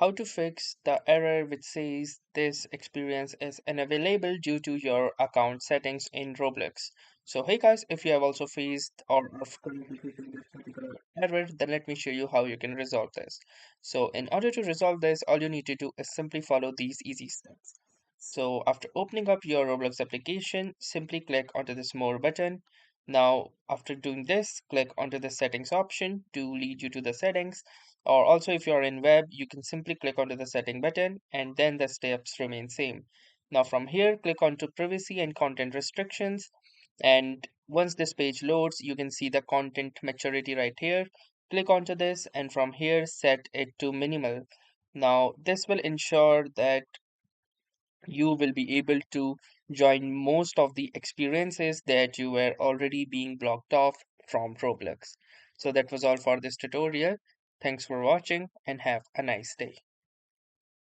how to fix the error which says this experience is unavailable due to your account settings in Roblox. So hey guys, if you have also faced or are currently facing this particular error, then let me show you how you can resolve this. So in order to resolve this, all you need to do is simply follow these easy steps. So after opening up your Roblox application, simply click onto this more button. Now, after doing this, click onto the settings option to lead you to the settings. Or also if you're in web, you can simply click onto the setting button and then the steps remain same. Now from here, click onto privacy and content restrictions. And once this page loads, you can see the content maturity right here. Click onto this and from here, set it to minimal. Now, this will ensure that you will be able to join most of the experiences that you were already being blocked off from Roblox. So that was all for this tutorial. Thanks for watching and have a nice day.